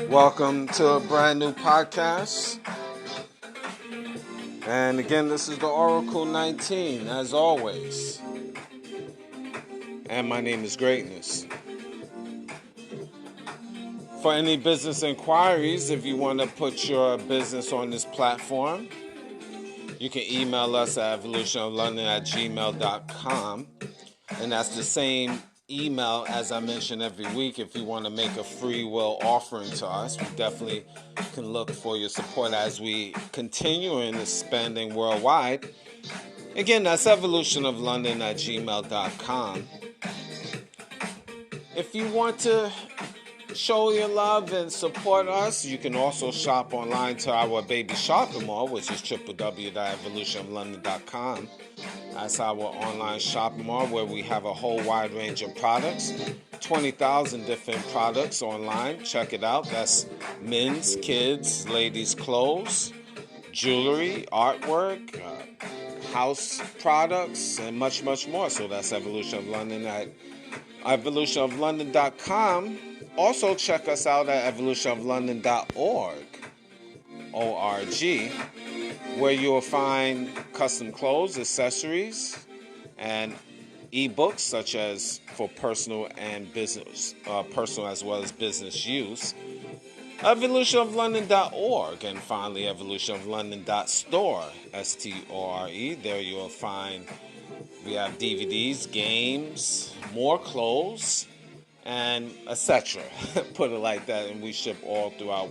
Welcome to a brand new podcast. And again, this is the Oracle 19, as always. And my name is Greatness. For any business inquiries, if you want to put your business on this platform, you can email us at evolutionoflondon@gmail.com. And that's the same email as I mention every week. If you want to make a free will offering to us, we definitely can look for your support as we continue in expanding worldwide. Again, that's evolutionoflondon@gmail.com. If you want to show your love and support us, you can also shop online to our baby shopping mall, which is www.evolutionoflondon.com. That's our online shopping mall where we have a whole wide range of products, 20,000 different products online. Check it out. That's men's, kids, ladies' clothes, jewelry, artwork, house products, and much, much more. So that's Evolution of London at evolutionoflondon.com. Also check us out at evolutionoflondon.org, O-R-G, where you'll find custom clothes, accessories, and ebooks such as for personal and business, personal as well as business use. Evolutionoflondon.org, and finally evolutionoflondon.store, S-T-O-R-E. There you'll find we have DVDs, games, more clothes, and etc. Put it like that, and we ship all throughout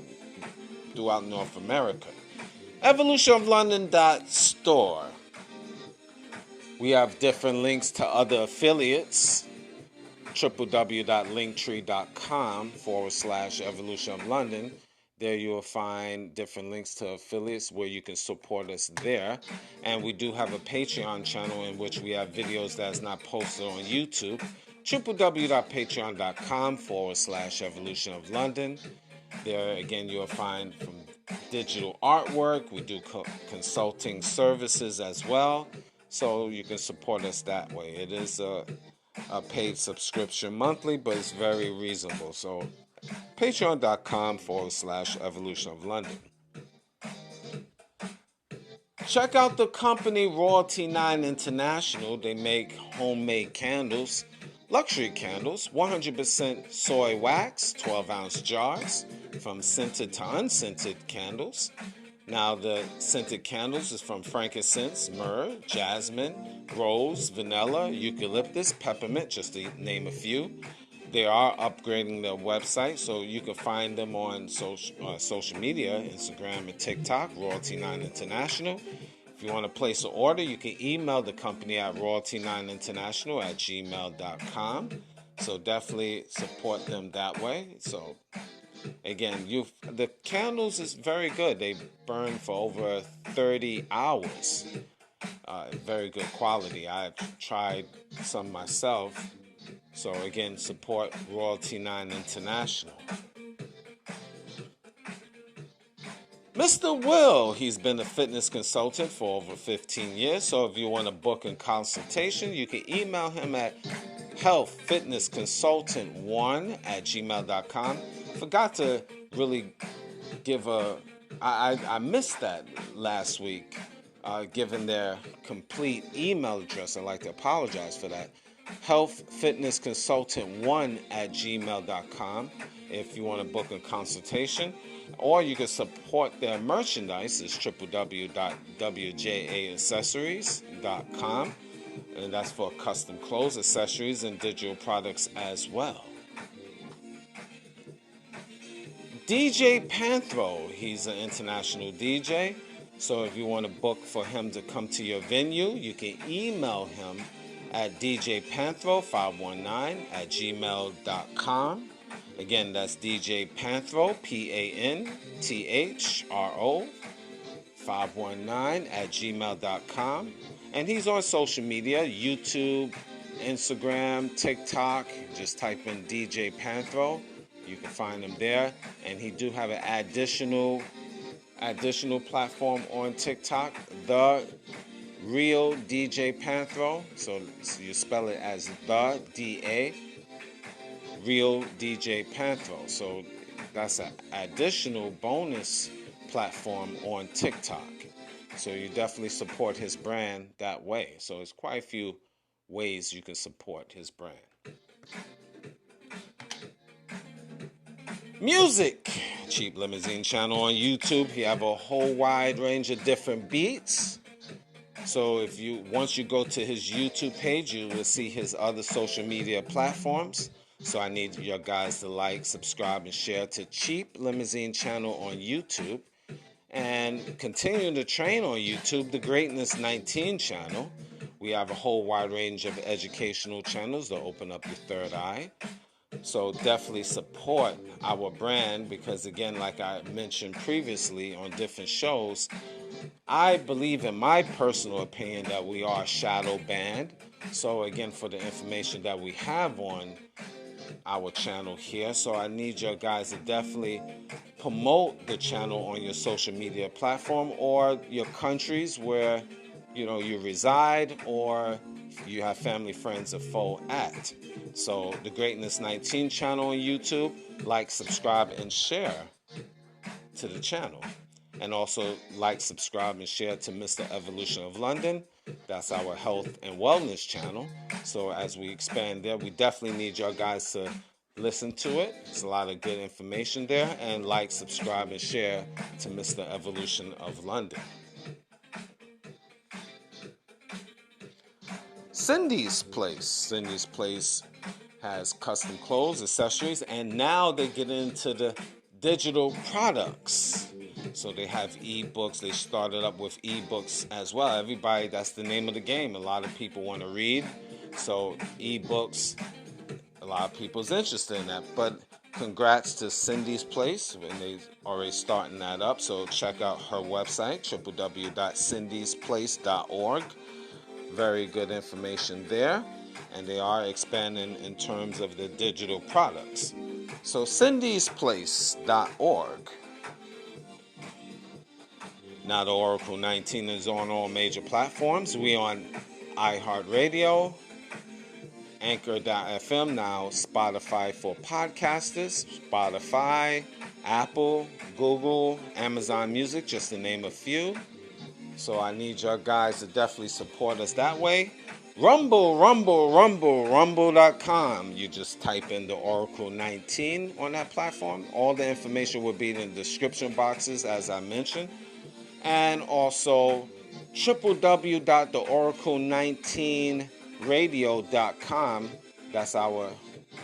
North America. Evolutionoflondon.store. We have different links to other affiliates. www.linktree.com/evolutionoflondon. There you will find different links to affiliates where you can support us there. And we do have a Patreon channel in which we have videos that's not posted on YouTube. www.patreon.com/evolutionoflondon. There again you'll find from digital artwork. We do consulting services as well, so you can support us that way. It is a paid subscription monthly, but it's very reasonable. So patreon.com/evolutionoflondon. Check out the company Royalty 9 International. They make homemade candles, luxury candles, 100% soy wax, 12-ounce jars, from scented to unscented candles. Now, the scented candles is from frankincense, myrrh, jasmine, rose, vanilla, eucalyptus, peppermint, just to name a few. They are upgrading their website, so you can find them on social media, Instagram and TikTok, Royalty 9 International. If you want to place an order, you can email the company at royalty9international@gmail.com. So definitely support them that way. So again, the candles is very good. They burn for over 30 hours. Very good quality. I've tried some myself. So again, support Royalty 9 International. Mr. Will, he's been a fitness consultant for over 15 years. So if you want to book a consultation, you can email him at healthfitnessconsultant1@gmail.com. Forgot to really give I missed that last week, given their complete email address. I'd like to apologize for that. healthfitnessconsultant1@gmail.com if you want to book a consultation. Or you can support their merchandise. It's www.wjaaccessories.com. And that's for custom clothes, accessories, and digital products as well. DJ Panthro, he's an international DJ. So if you want to book for him to come to your venue, you can email him at djpanthro519@gmail.com. Again, that's djpanthro, PANTHRO, 519@gmail.com. And he's on social media, YouTube, Instagram, TikTok. Just type in DJ Panthro. You can find him there. And he do have an additional platform on TikTok, the real DJ Panthro. So you spell it as the DA, real DJ Panthro. So that's an additional bonus platform on TikTok. So you definitely support his brand that way. So there's quite a few ways you can support his brand. Music. Cheap Limousine channel on YouTube. He have a whole wide range of different beats. So once you go to his YouTube page, you will see his other social media platforms. So I need your guys to like, subscribe, and share to Cheap Limousine channel on YouTube. And continuing to train on YouTube, the Greatness 19 channel. We have a whole wide range of educational channels to open up your third eye. So definitely support our brand because, again, like I mentioned previously on different shows, I believe, in my personal opinion, that we are a shadow band. So again, for the information that we have on our channel here, so I need your guys to definitely promote the channel on your social media platform or your countries where you reside or you have family, friends, or foe at. So the Greatness 19 channel on YouTube, like, subscribe, and share to the channel. And also like, subscribe, and share to Mr. Evolution of London. That's our health and wellness channel. So as we expand there, we definitely need your guys to listen to it. There's a lot of good information there. And like, subscribe, and share to Mr. Evolution of London. Cindy's Place. Cindy's Place has custom clothes, accessories, and now they get into the digital products. So they have ebooks. They started up with ebooks as well. Everybody, that's the name of the game. A lot of people want to read. So ebooks, a lot of people's interested in that. But congrats to Cindy's Place, and they already starting that up. So check out her website, www.cindysplace.org. Very good information there. And they are expanding in terms of the digital products. So cindysplace.org. Now the Oracle 19 is on all major platforms. We on iHeartRadio, Anchor.fm, now Spotify for podcasters, Spotify, Apple, Google, Amazon Music, just to name a few. So I need your guys to definitely support us that way. Rumble.com. You just type in the Oracle 19 on that platform. All the information will be in the description boxes, as I mentioned. And also www.theoracle19radio.com. That's our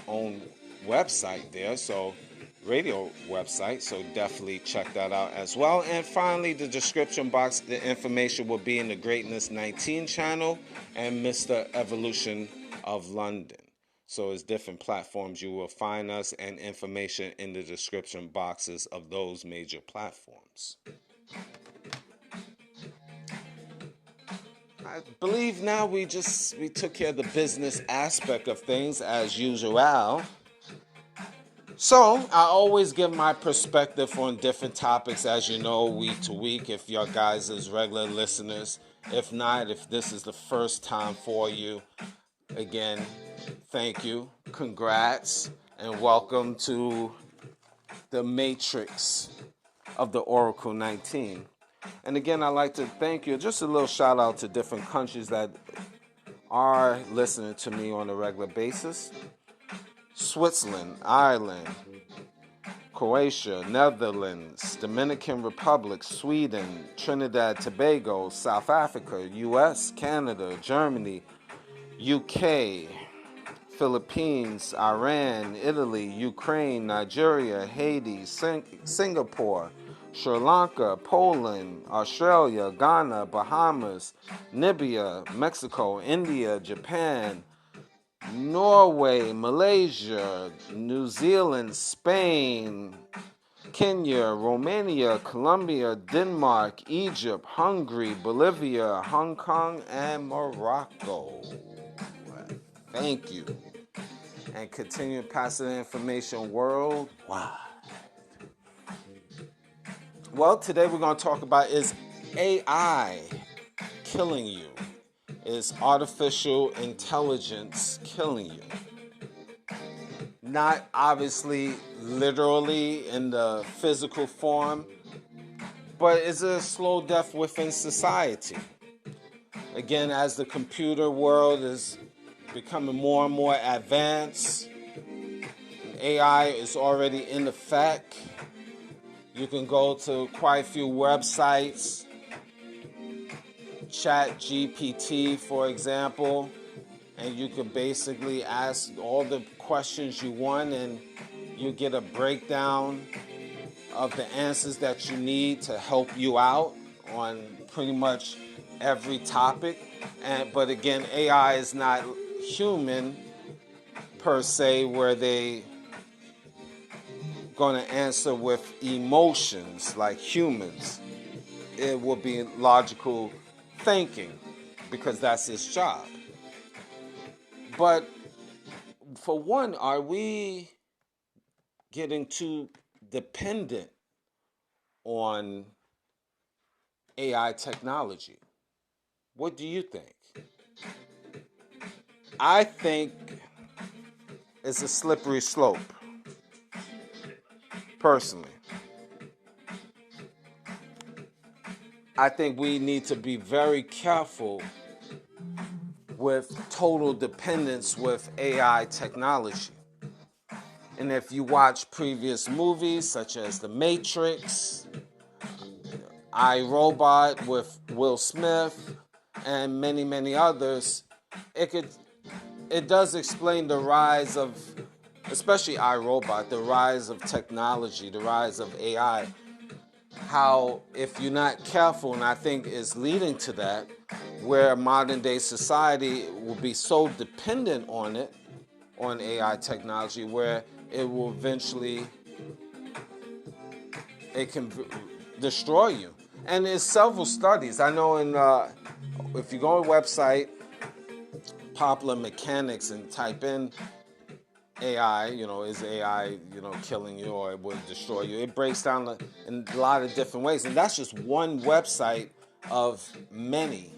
own website there. So radio website, so definitely check that out as well. And finally, the description box, the information will be in the Greatness 19 channel and Mr. Evolution of London. So it's different platforms you will find us, and information in the description boxes of those major platforms. I believe now we took care of the business aspect of things as usual. So I always give my perspective on different topics, as you know, week to week, if your guys is regular listeners. If not, if this is the first time for you, again, thank you, congrats, and welcome to the matrix of the Oracle 19. And again, I'd like to thank you. Just a little shout out to different countries that are listening to me on a regular basis. Switzerland, Ireland, Croatia, Netherlands, Dominican Republic, Sweden, Trinidad, Tobago, South Africa, US, Canada, Germany, UK, Philippines, Iran, Italy, Ukraine, Nigeria, Haiti, Singapore, Sri Lanka, Poland, Australia, Ghana, Bahamas, Namibia, Mexico, India, Japan, Norway, Malaysia, New Zealand, Spain, Kenya, Romania, Colombia, Denmark, Egypt, Hungary, Bolivia, Hong Kong, and Morocco. Thank you. And continue passing the information worldwide. Well, today we're going to talk about, is AI killing you? Is artificial intelligence killing you? Not obviously literally in the physical form, but is it a slow death within society? Again, as the computer world is becoming more and more advanced, AI is already in effect. You can go to quite a few websites, Chat GPT, for example, and you can basically ask all the questions you want, and you get a breakdown of the answers that you need to help you out on pretty much every topic. But again, AI is not human per se, where they going to answer with emotions like humans. It will be logical thinking because that's its job. But for one, are we getting too dependent on AI technology? What do you think? I think it's a slippery slope, personally. I think we need to be very careful with total dependence with AI technology. And if you watch previous movies such as The Matrix, I, Robot with Will Smith, and many, many others, it does explain the rise of, especially I, Robot, the rise of technology, the rise of AI. How, if you're not careful, and I think is leading to that, where modern day society will be so dependent on it, on AI technology, where it will eventually, it can destroy you. And there's several studies. I know if you go on a website, Popular Mechanics, and type in AI, is AI, killing you or it would destroy you? It breaks down in a lot of different ways. And that's just one website of many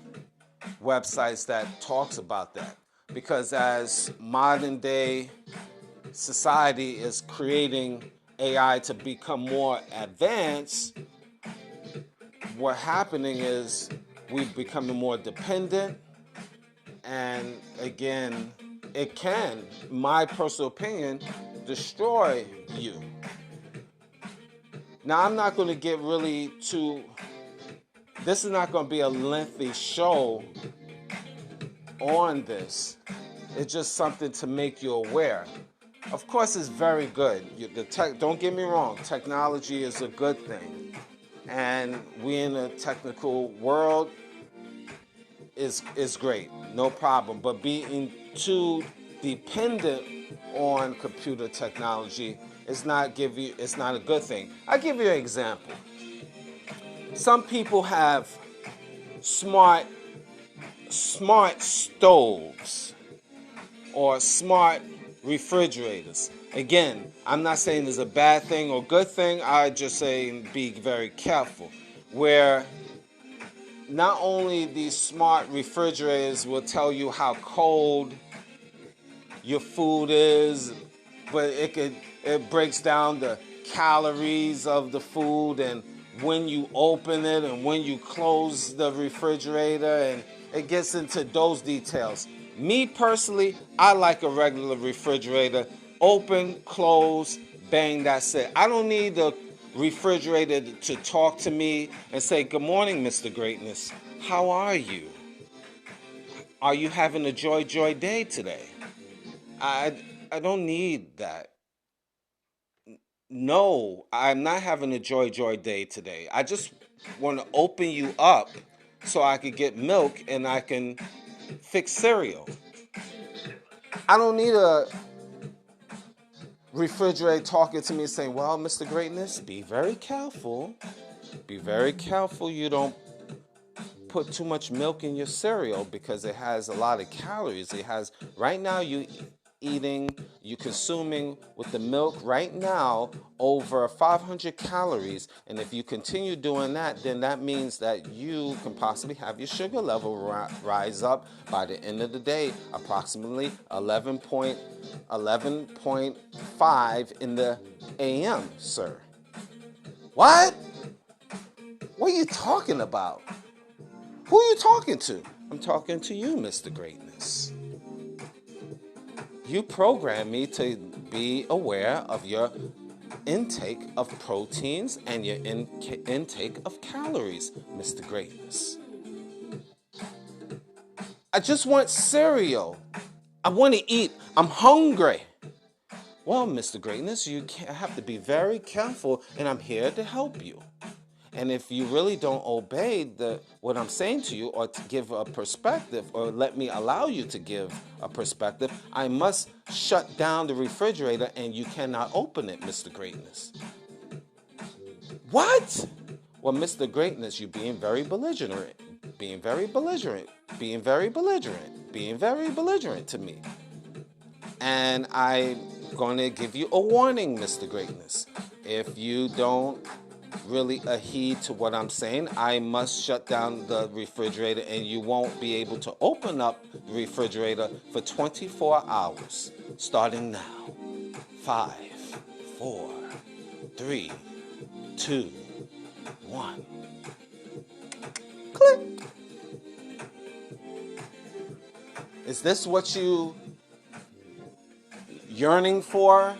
websites that talks about that. Because as modern day society is creating AI to become more advanced, what's happening is we're becoming more dependent. And again, it can, my personal opinion, destroy you. Now, I'm not going to get really too, this is not going to be a lengthy show on this. It's just something to make you aware. Of course, it's very good. Don't get me wrong, technology is a good thing. And we in a technical world is great, no problem. But being too dependent on computer technology it's not a good thing. I'll give you an example. Some people have smart stoves or smart refrigerators. Again, I'm not saying it's a bad thing or good thing. I just say be very careful. Where not only these smart refrigerators will tell you how cold your food is, but it breaks down the calories of the food and when you open it and when you close the refrigerator, and it gets into those details. Me personally, I like a regular refrigerator. Open, close, bang, that's it. I don't need the refrigerator to talk to me and say, "Good morning, Mr. Greatness. How are you? Are you having a joy day today?" I don't need that. No, I'm not having a joy day today. I just want to open you up so I could get milk and I can fix cereal. I don't need a refrigerator talking to me saying, well, Mr. Greatness, be very careful. Be very careful you don't put too much milk in your cereal because it has a lot of calories. It has, right now you consuming with the milk right now over 500 calories. And if you continue doing that, then that means that you can possibly have your sugar level rise up by the end of the day, approximately 11.5 in the AM, sir. What? What are you talking about? Who are you talking to? I'm talking to you, Mr. Greatness. You programmed me to be aware of your intake of proteins and your intake of calories, Mr. Greatness. I just want cereal. I want to eat. I'm hungry. Well, Mr. Greatness, you have to be very careful, and I'm here to help you. And if you really don't obey what I'm saying to you, or to give a perspective, or let me allow you to give a perspective, I must shut down the refrigerator and you cannot open it, Mr. Greatness. What? Well, Mr. Greatness, you're being very belligerent, being very belligerent, being very belligerent, being very belligerent to me. And I'm going to give you a warning, Mr. Greatness. If you don't really adhere to what I'm saying, I must shut down the refrigerator and you won't be able to open up the refrigerator for 24 hours, starting now. 5, 4, 3, 2, 1. Click. Is this what you yearning for,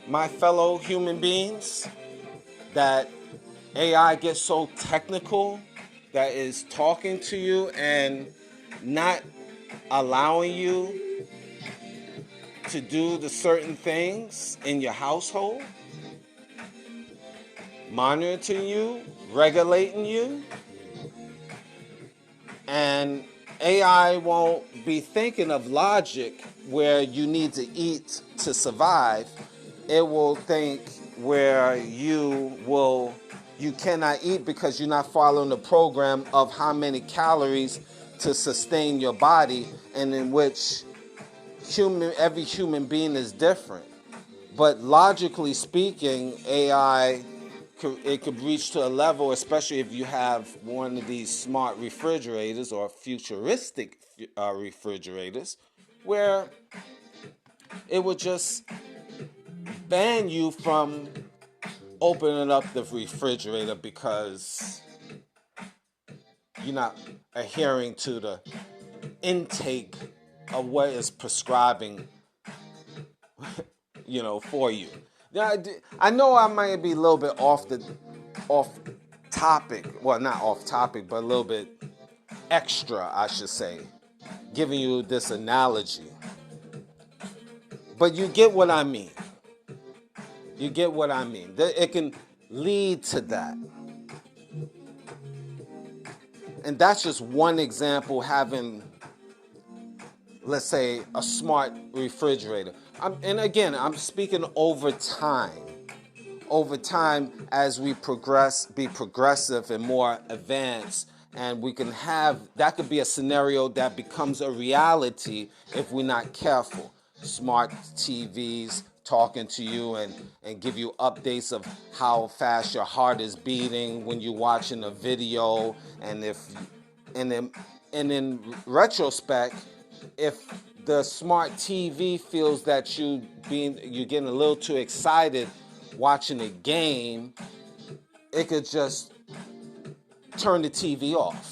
my fellow human beings? That AI gets so technical that is talking to you and not allowing you to do the certain things in your household, monitoring you, regulating you, and AI won't be thinking of logic where you need to eat to survive. It will think where you cannot eat because you're not following the program of how many calories to sustain your body, and in which every human being is different. But logically speaking, AI could reach to a level, especially if you have one of these smart refrigerators or futuristic refrigerators, where it would just ban you from opening up the refrigerator because you're not adhering to the intake of what is prescribing, for you. Now, I know I might be a little bit off topic. Well, not off topic, but a little bit extra, I should say, giving you this analogy. But you get what I mean. You get what I mean. It can lead to that. And that's just one example, having, let's say, a smart refrigerator. And again, I'm speaking over time. Over time, as we be progressive and more advanced, and we can have, that could be a scenario that becomes a reality if we're not careful. Smart TVs talking to you and give you updates of how fast your heart is beating when you're watching a video, and in retrospect, if the smart TV feels that you're getting a little too excited watching a game, it could just turn the TV off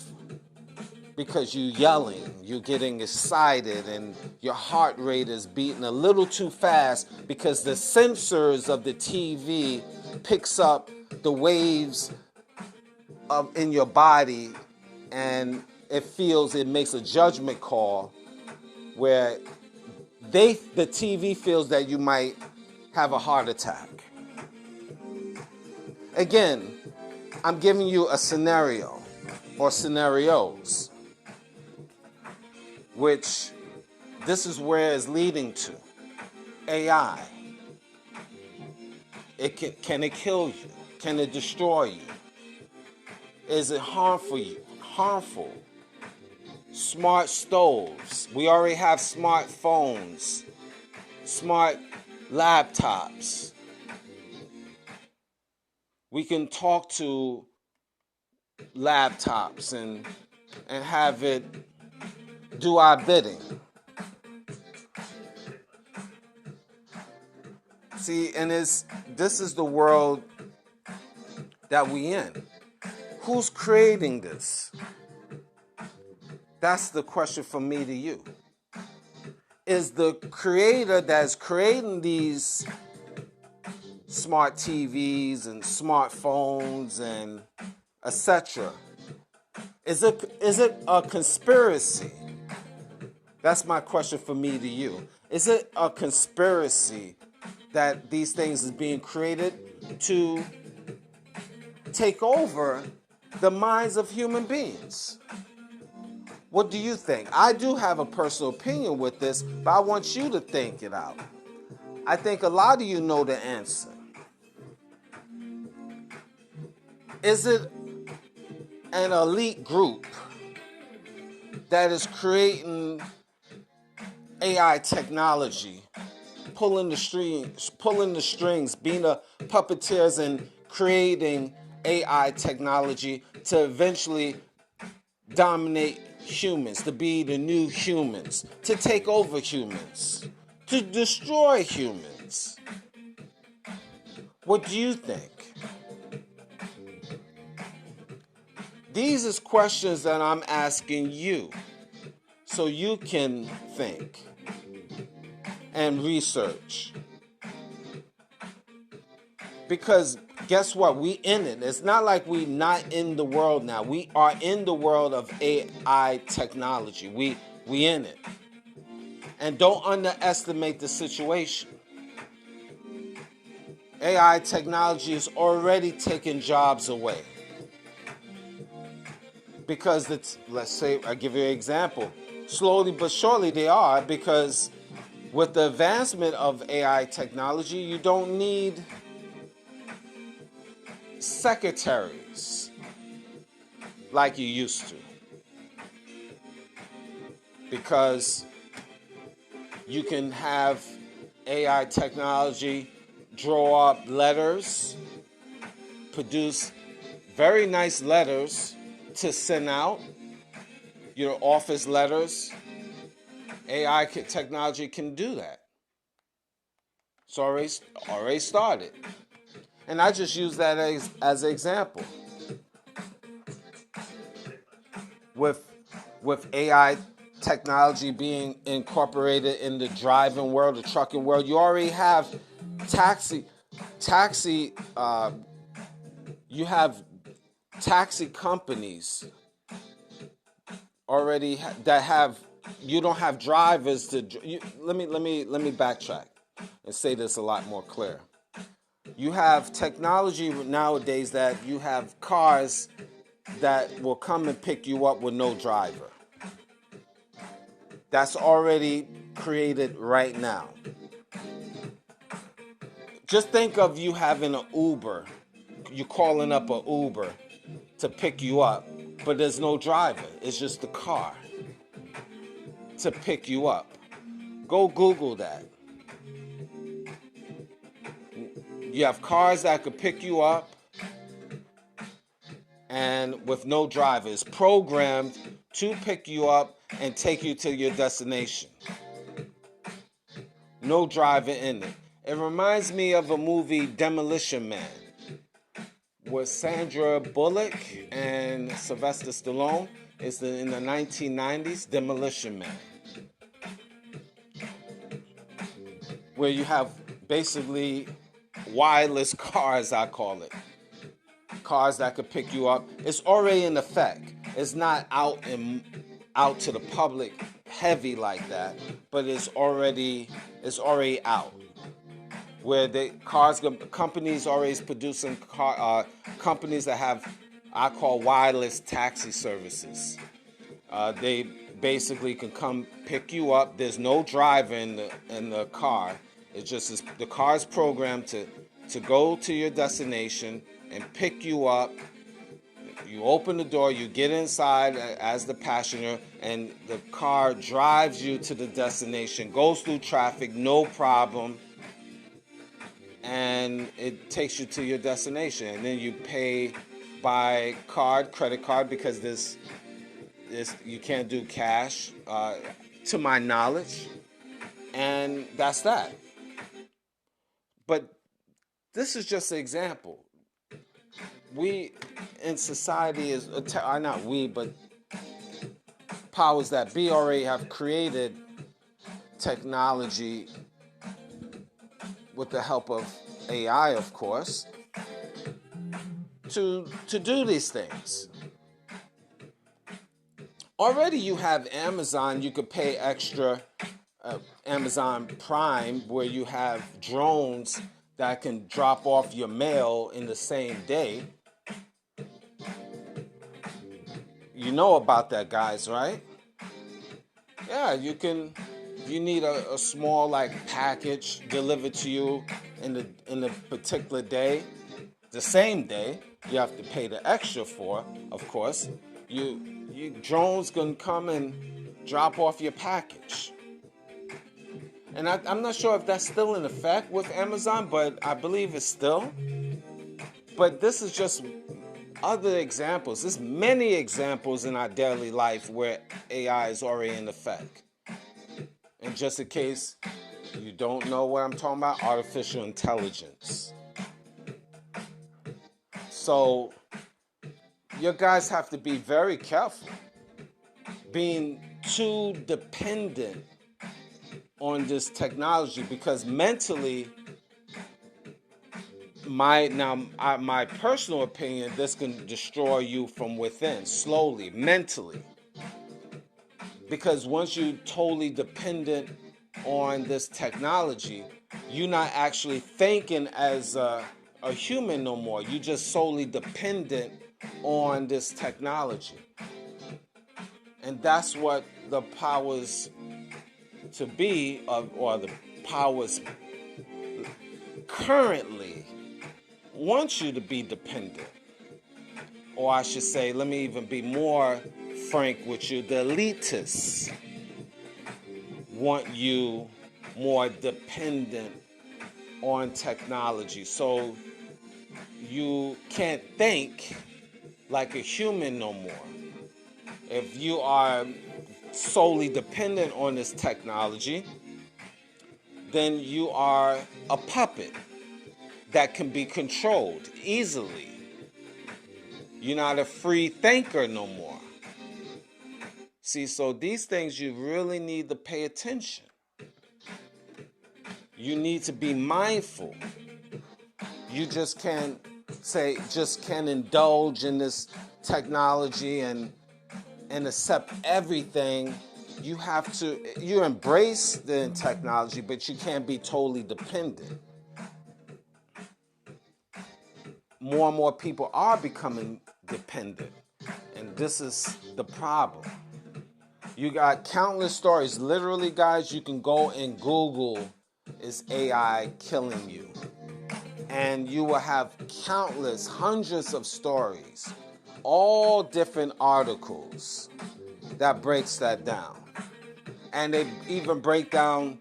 because you're yelling, you're getting excited, and your heart rate is beating a little too fast because the sensors of the TV picks up the waves in your body, and it makes a judgment call where the TV feels that you might have a heart attack. Again, I'm giving you a scenario or scenarios, which this is where it's leading to. AI. Can it kill you? Can it destroy you? Is it harmful? Smart stoves. We already have smartphones, smart laptops. We can talk to laptops and have it do our bidding. See, and this is the world that we in. Who's creating this? That's the question from me to you. Is the creator that's creating these smart TVs and smartphones and etc. Is it a conspiracy? That's my question for me to you. Is it a conspiracy that these things is being created to take over the minds of human beings? What do you think? I do have a personal opinion with this, but I want you to think it out. I think a lot of you know the answer. Is it an elite group that is creating AI technology, pulling the strings, being the puppeteers and creating AI technology to eventually dominate humans, to be the new humans, to take over humans, to destroy humans? What do you think? These are questions that I'm asking you so you can think and research. Because guess what? We in it. It's not like we not in the world now. We are in the world of AI technology. We in it. And don't underestimate the situation. AI technology is already taking jobs away. Because let's say, I'll give you an example. Slowly but surely they are, because with the advancement of AI technology, you don't need secretaries like you used to. Because you can have AI technology draw up letters, produce very nice letters to send out, your office letters. AI technology can do that. It's already started. And I just use that as an example. With AI technology being incorporated in the driving world, the trucking world, you already have you have taxi companies already that have, you don't have drivers to. Let me backtrack and say this a lot more clear. You have technology nowadays that you have cars that will come and pick you up with no driver. That's already created right now. Just think of you having an Uber. You're calling up an Uber to pick you up, but there's no driver. It's just the car to pick you up. Go Google that. You have cars that could pick you up and with no driver. It's programmed to pick you up and take you to your destination. No driver in it. It reminds me of a movie, Demolition Man, with Sandra Bullock and Sylvester Stallone. It's in the 1990s, Demolition Man, where you have basically wireless cars, I call it. Cars that could pick you up. It's already in effect. It's not out to the public heavy like that, but it's already out. where companies always producing companies that have, I call, wireless taxi services. They basically can come pick you up. There's no driver in the car. It's just the car is programmed to go to your destination and pick you up. You open the door, you get inside as the passenger, and the car drives you to the destination, goes through traffic, no problem, and it takes you to your destination. And then you pay by credit card, because this you can't do cash, to my knowledge, and that's that. But this is just an example. We in society is not we, but powers that be already have created technology with the help of AI, of course, to do these things. Already you have Amazon. You could pay extra, Amazon Prime, where you have drones that can drop off your mail in the same day. You know about that, guys, right? Yeah, you need a small package delivered to you in the particular day, the same day. You have to pay the extra for, of course. You drones can come and drop off your package. And I'm not sure if that's still in effect with Amazon, but I believe it's still. But this is just other examples. There's many examples in our daily life where AI is already in effect. And just in case you don't know what I'm talking about, artificial intelligence. So you guys have to be very careful being too dependent on this technology, because mentally, my personal opinion, this can destroy you from within, slowly, mentally. Because once you're totally dependent on this technology, you're not actually thinking as a human no more. You're just solely dependent on this technology. And that's what the powers to be, or the powers currently want you to be dependent. Or I should say, let me even be more frank with you, the elitists want you more dependent on technology. So you can't think like a human no more. If you are solely dependent on this technology, then you are a puppet that can be controlled easily. You're not a free thinker no more. See, so these things you really need to pay attention. You need to be mindful. You just can't indulge in this technology and accept everything. You embrace the technology, but you can't be totally dependent. More and more people are becoming dependent, and this is the problem. You got countless stories. Literally, guys, you can go and Google, "Is AI killing you?" And you will have countless, hundreds of stories, all different articles that breaks that down. And they even break down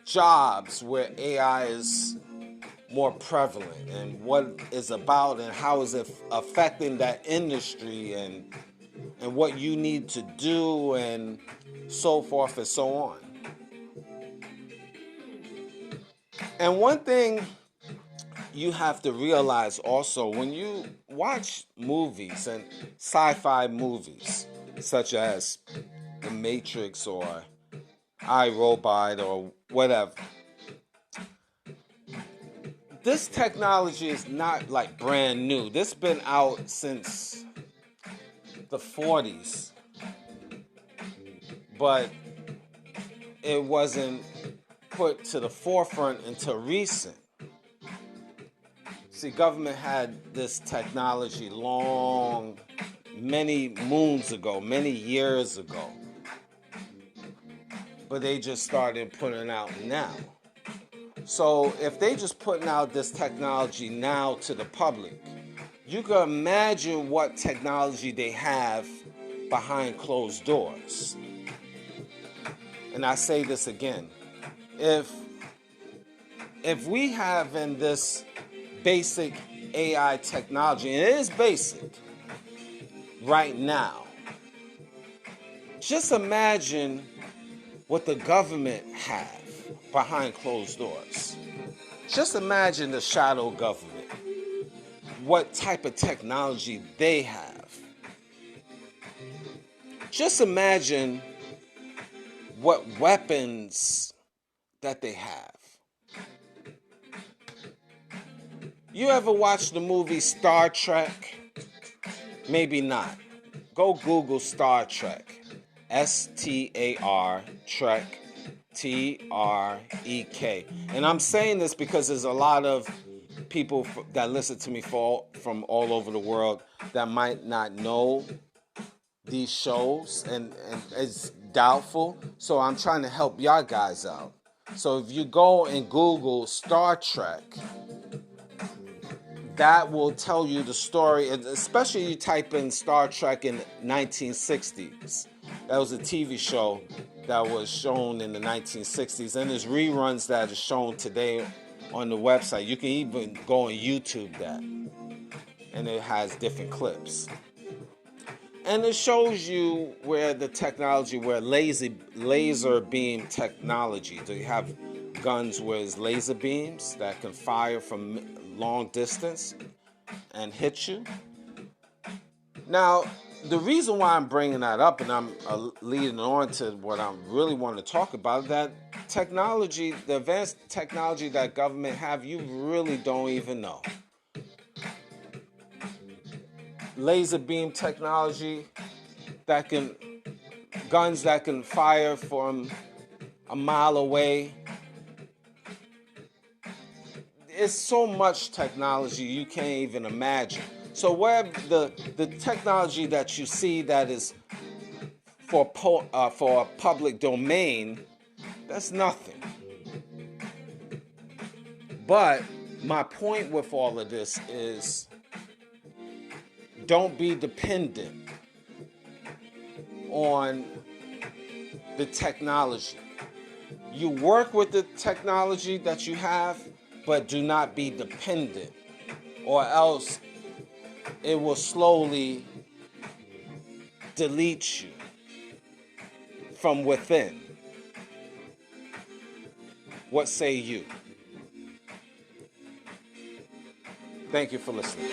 jobs where AI is more prevalent, and what is about, and how is it affecting that industry, and what you need to do, and so forth and so on. And one thing you have to realize also, when you watch movies and sci-fi movies such as The Matrix or I, Robot or whatever, this technology is not brand new. This has been out since the 40s, but it wasn't put to the forefront until recent. See, government had this technology many moons ago, many years ago. But they just started putting out now. So if they just putting out this technology now to the public, you can imagine what technology they have behind closed doors. And I say this again. If we have in this basic AI technology, and it is basic right now, just imagine what the government have behind closed doors. Just imagine the shadow government, what type of technology they have. Just imagine what weapons that they have. You ever watch the movie Star Trek? Maybe not. Go Google Star Trek. STAR Trek. TREK. And I'm saying this because there's a lot of people that listen to me from all over the world that might not know these shows, and it's doubtful. So I'm trying to help y'all guys out. So if you go and Google Star Trek, that will tell you the story, especially you type in Star Trek in 1960s. That was a TV show that was shown in the 1960s, and there's reruns that are shown today on the website. You can even go on YouTube that, and it has different clips. And it shows you where the technology, where laser beam technology. Do you have guns with laser beams that can fire from long distance and hit you? Now, the reason why I'm bringing that up, and I'm leading on to what I really want to talk about, that technology, the advanced technology that government have, you really don't even know. Laser beam technology guns that can fire from a mile away. It's so much technology you can't even imagine. So where the technology that you see that is for a public domain, that's nothing. But my point with all of this is, don't be dependent on the technology. You work with the technology that you have, but do not be dependent, or else it will slowly delete you from within. What say you? Thank you for listening.